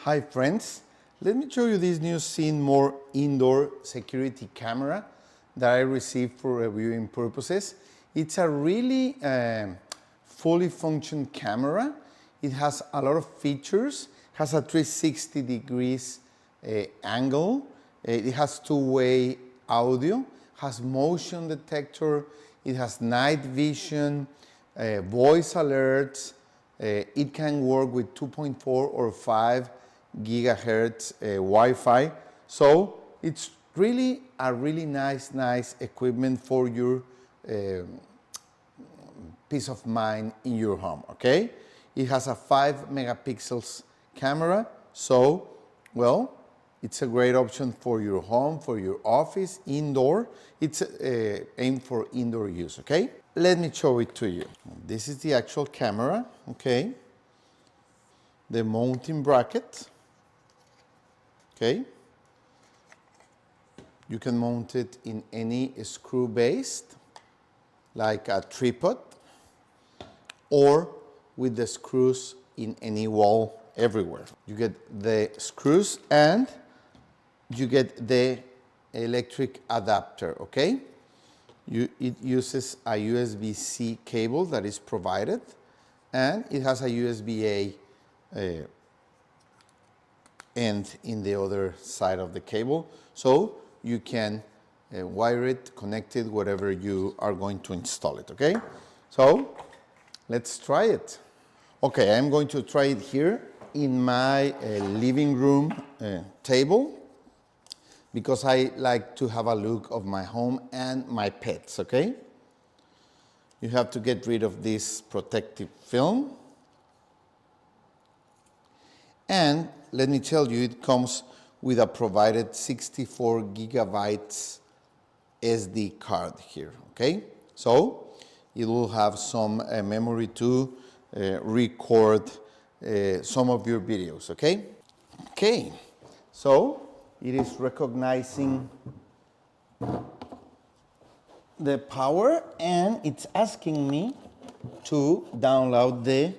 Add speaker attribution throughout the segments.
Speaker 1: Hi friends, let me show you this new CINMOORE indoor security camera that I received for reviewing purposes. It's a really fully functioning camera. It has a lot of features, has a 360 degrees angle, it has two-way audio, has motion detector, it has night vision, voice alerts, it can work with 2.4 or 5 gigahertz Wi-Fi. So it's really a nice equipment for your peace of mind in your home, okay? It has a 5 megapixels camera, so, well, it's a great option for your home, for your office, indoor. It's aimed for indoor use, okay? Let me show it to you. This is the actual camera, okay? The mounting bracket, okay? You can mount it in any screw-based, like a tripod, or with the screws in any wall everywhere. You get the screws and you get the electric adapter, okay? It uses a USB-C cable that is provided, and it has a USB-A end in the other side of the cable, so you can wire it, connect it, whatever you are going to install it, okay? So let's try it. Okay, I'm going to try it here in my living room table, because I like to have a look of my home and my pets, okay? You have to get rid of this protective film. And let me tell you, it comes with a provided 64 gigabytes SD card here, okay? So it will have some memory to record some of your videos, okay? Okay, so it is recognizing the power and it's asking me to download the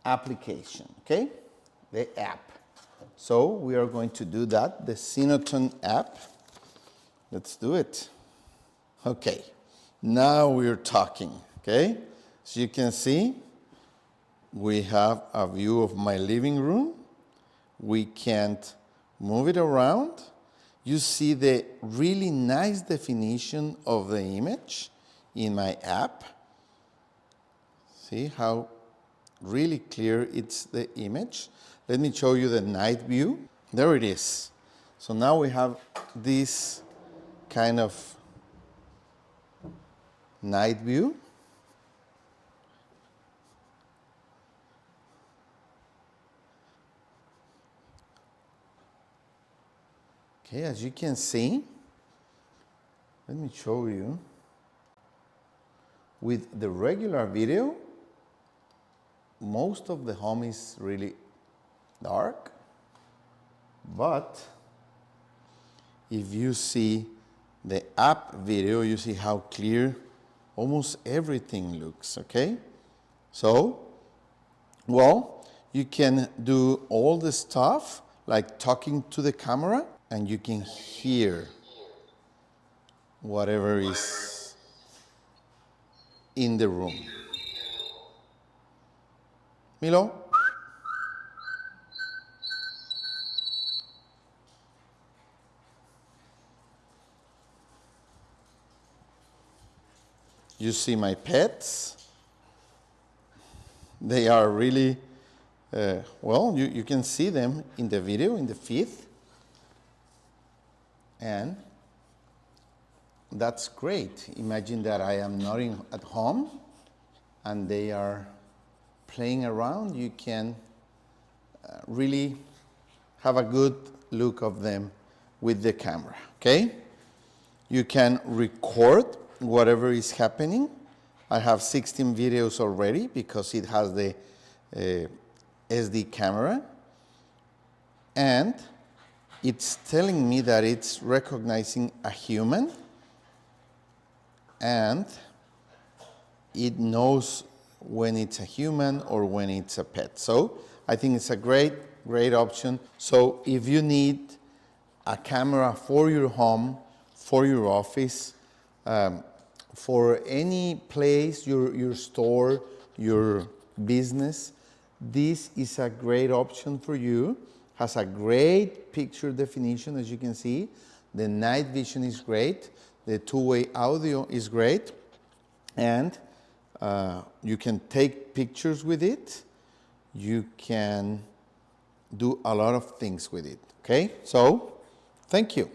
Speaker 1: application, okay? The app. So we are going to do that, the Cinotone app. Let's do it. Okay, now we're talking, okay? So you can see we have a view of my living room. We can't move it around. You see the really nice definition of the image in my app. See how really clear it's the image. Let me show you the night view. There it is. So now we have this kind of night view. Okay, as you can see, let me show you. With the regular video, most of the home is really dark, but if you see the app video, you see how clear almost everything looks, okay? So, well, you can do all the stuff like talking to the camera, and you can hear whatever is in the room. Milo? You see my pets. They are really, well, you can see them in the video, in the feed. And that's great. Imagine that I am not at home and they are playing around. You can really have a good look of them with the camera, okay? You can record whatever is happening. I have 16 videos already because it has the SD camera. And it's telling me that it's recognizing a human and it knows when it's a human or when it's a pet. So I think it's a great great option. So if you need a camera for your home, for your office, for any place, your store, your business, this is a great option for you. Has a great picture definition, as you can see. The night vision is great. The two-way audio is great. And you can take pictures with it. You can do a lot of things with it. Okay, so thank you.